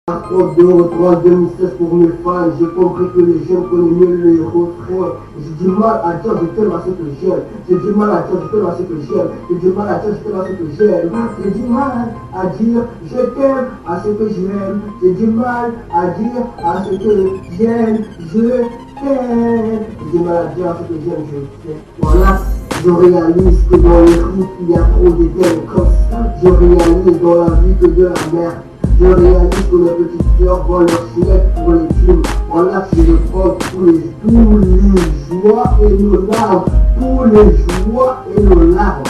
D'Euro 3 2016 pour mes fans, j'ai compris que les jeunes connaissent mieux les refrains. J'ai du mal à dire je t'aime à ce que j'aime. J'ai du mal à dire je t'aime à ce que j'aime. J'ai du mal à dire je t'aime à ce que j'aime. J'ai du mal à dire je t'aime à ce que j'aime. J'ai du mal à dire à ce que j'aime. Je t'aime. J'ai du mal à dire à ce que j'aime, je t'aime. Voilà. Je réalise que dans les routes il y a trop de délinquance. Je réalise dans la vie que de la merde. Je réalise que les petits cœurs vont leur soumettre pour les films. Voilà que je le prends tous les joies et nos larmes. Tous les joies et nos larmes.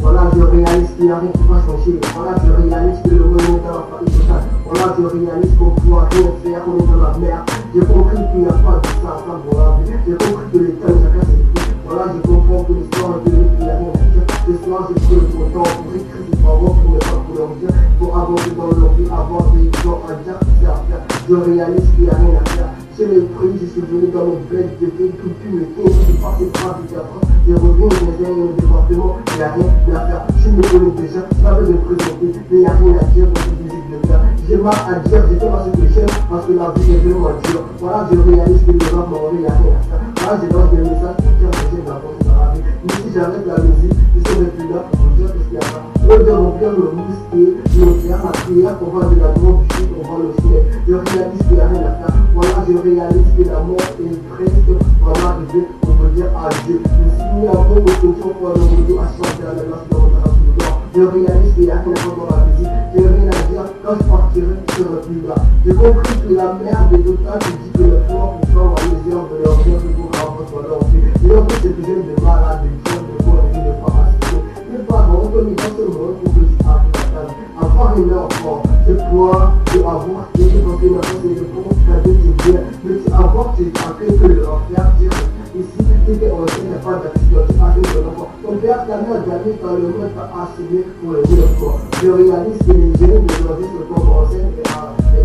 Voilà, je réalise qu'il n'y a rien qui va changer. Voilà, je réalise que le monde est dans la faillite totale. Voilà, je réalise qu'on ne pourra rien faire, on est dans la merde. J'ai compris qu'il n'y a pas de ça à voir. J'ai compris que les temps chacun ses prix. Voilà, je comprends que l'histoire est de qu'il n'y a rien à dire. Ce soir, j'ai pris le bon temps pour écrire des paroles pour ne pas pour leur dire. Pour avancer dans leur vie, avoir des gens à dire, c'est à faire. Je réalise qu'il n'y a rien à faire. C'est les prix, je suis venu dans mon bled, j'ai fait tout le temps, je suis passé par 4 ans. Je reviens, j'ai un département, il n'y a rien à faire. Je me connais déjà, pas besoin de me présenter, mais il n'y a rien à dire dans cette musique de faire. J'ai mal à dire, j'ai fait pas ce que j'aime, parce que la vie est vraiment dure. Voilà, je réalise que le rap m'a enlevé, il n'y a rien à faire. Voilà, j'ai lancé des messages pour dire que j'ai d'apporter dans la vie. Mais si j'arrête la musique, je serai plus là pour vous dire qu'est-ce qu'il y a pas. Au lieu de remplir le mousquet, je vais faire la prière pour voir de la grande chute, on va le ciel. Je réalise qu'il n'y a rien à faire. Voilà, je réalise que la mort est presque vraiment arrivée, on peut dire adieu. Je suis mis en mot aux questions pour le monde à chanter à la nation dans le temps. Je réalise qu'il n'y a rien à faire dans la musique. J'ai rien à dire, quand je partirai, je serai plus là. J'ai compris que la merde est totale, qui dit que le fort pour faire à mesure de leur dire que pour avoir votre leur vie. Et en fait, c'est que j'aime des malades, des jeunes, des fois, et des pas assurés. Mes parents, on connaît pas seulement pour que je arrive à table. Avoir une enfant, c'est quoi de avoir été dans une enfance et de constater tes biens. Mais tu avoir, tu as fait que leur faire dire. Ici, tu es en train de pas d'accident, tu as fait de l'enfant. Ton père, ta mère, jamais dans le monde t'a assuré pour les deux fois. Je réalise que les jeunes aujourd'hui se tombent enceintes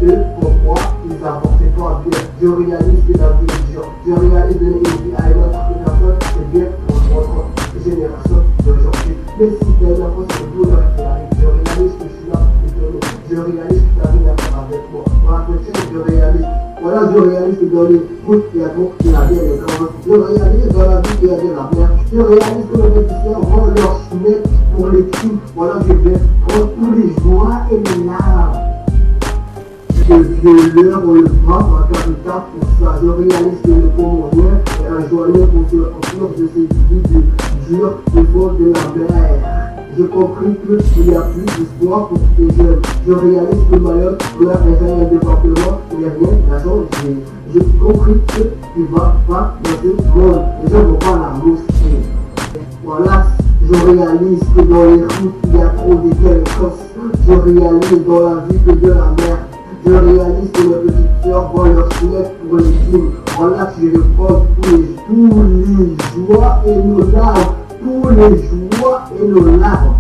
et eux, pourquoi ils apportent pas bien. Je réalise que la vie est dure. Je réalise de une vie à une autre personne, c'est bien pour notre génération d'aujourd'hui. Mais si t'es une enfant, c'est le douleur qui arrive. Je réalise que je suis là pour te donner. Je réalise que ta vie n'a pas avec moi. Voilà, je réalise. Voilà, je réalise que dans les routes, il y a donc il y a bien les grands. Je réalise dans la vie qu'il y a de la mer. Je réalise que les médecins vont leur soumettre pour les crimes. Voilà, je vais prendre tous les joies et les larmes. Le violeur, on le voit en capital pour ça. Je réalise que le Comorien est un joyeux pour se remplir de ces vies dures au fond de la mer. J'ai compris qu'il n'y a plus d'espoir pour les jeunes. Je réalise que Mayotte doit faire un département où il n'y a rien à changer. J'ai compris que tu ne vas pas dans ce monde. Les gens ne vont pas la mosquée. Voilà, je réalise que dans les routes il y a trop de délinquance. Je réalise dans la vie que de la merde. Je réalise que mes petits cœurs vont leur soumettre pour les films. Voilà que je le prends tous les joies et nos larmes. Tous les joies et nos larmes.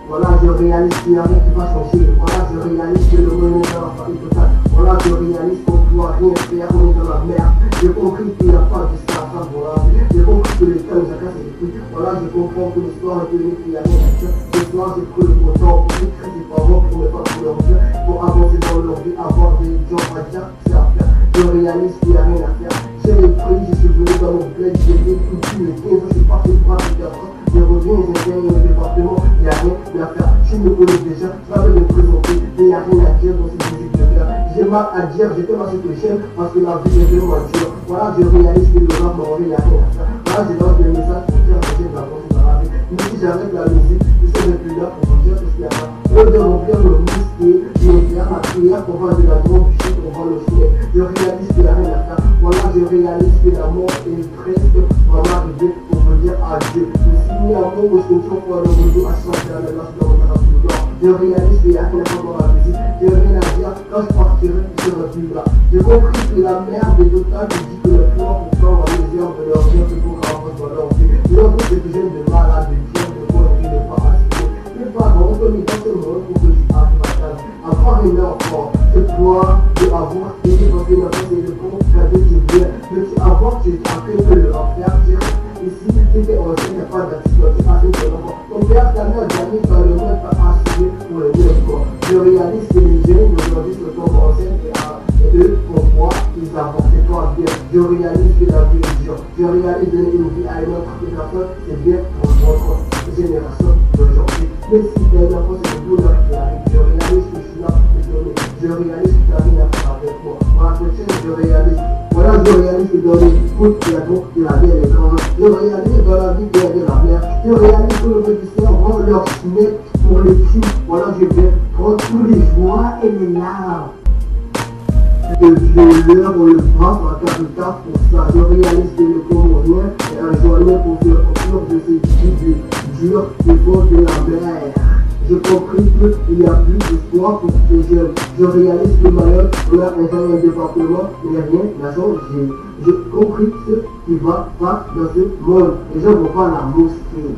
Voilà, je réalise qu'il n'y a rien qui va changer. Voilà, je réalise que le monde est dans la faillite totale. Voilà, je réalise qu'on ne pourra rien faire, on est dans la merde. J'ai compris qu'il n'y a pas de ça à voir. J'ai compris que les temps chacun ses prix. Voilà, je comprends que l'histoire est de qu'il n'y a rien à dire. Ce soir, j'ai pris le bon temps pour écrire des paroles pour ne pas pour leur dire. Pour avancer dans leur vie, avoir des gens à dire, c'est à faire. Je réalise qu'il n'y a rien à faire. J'ai les prix, je suis venu dans mon bled, j'ai fait tout les 15 ans, je suis parti par 4 ans. Je reviens, j'ai gagné le département, il n'y a rien à faire. Je me connais déjà, je vais me présenter, mais il n'y a rien à dire dans cette musique de faire. J'ai mal à dire, j'ai fait ma ce que j'aime, parce que la vie est vraiment dure. Voilà, je réalise que le rap m'a enlevé, il n'y a rien à faire. Voilà, j'ai lancé des messages pour dire que j'ai de la pensée dans la vie. Mais si j'arrête la musique, je serai plus là pour vous dire qu'est-ce qu'il y a pas. Au lieu de remplir le mousquet, je vais faire la prière pour voir de la grande chute, on va le ciel. Je réalise qu'il n'y a rien à faire. Voilà, je réalise que la mort est presque vraiment arrivée pour vous dire adieu. Je suis mis en mot aux questions pour le monde à chanter à la nation dans le temps. Je réalise qu'il n'y a rien à faire dans la musique. J'ai rien à dire, quand je partirai, je serai plus là. J'ai compris que la merde est totale, qui dit que le fort pour faire à mesure de leur dire que pour avoir leur vie. Et en fait, c'est que j'aime des malades, des jeunes, des fois, et des pas assurés. Mes parents, on connaît pas seulement pour que je arrive à table. Avoir une enfant, c'est quoi de avoir été dans une enfance et de constater tes biens. Mais tu avoir, tu as fait que leur faire dire. Ici, tu es en train de pas d'accident, tu as fait de l'enfant. Ton père, ta mère, jamais dans le monde t'a assuré pour le mieux corps. Je réalise que les jeunes aujourd'hui se tombent enceintes. scène et eux, pourquoi ils avancent, c'est pas bien. Je réalise que la vie est dure. Je réalise que donner une vie à une autre personne, c'est bien pour notre génération d'aujourd'hui. Mais si un enfant, c'est le bonheur qui arrive, je réalise que je suis là pour te donner. Je réalise que tu as rien à faire avec moi. Par la je réalise. Voilà, je réalise que dans les foot, il y a donc de la bière et grand. Je réalise que dans la vie, il y a de la mer. Je réalise que le médecin rend leur snake pour les filles. Voilà, je vais prendre tous les joies et les larmes. De violeur, on le prend en capital pour ça. Je réalise que le Comorien est un journée pour faire sortir de ces vies dures et fond de la mer. J'ai compris qu'il y a plus d'espoir pour ces jeunes. Je réalise que Mayotte, on a un département, mais rien n'a changé. J'ai compris ce qui va pas dans ce monde. Les gens vont pas à la mosquée.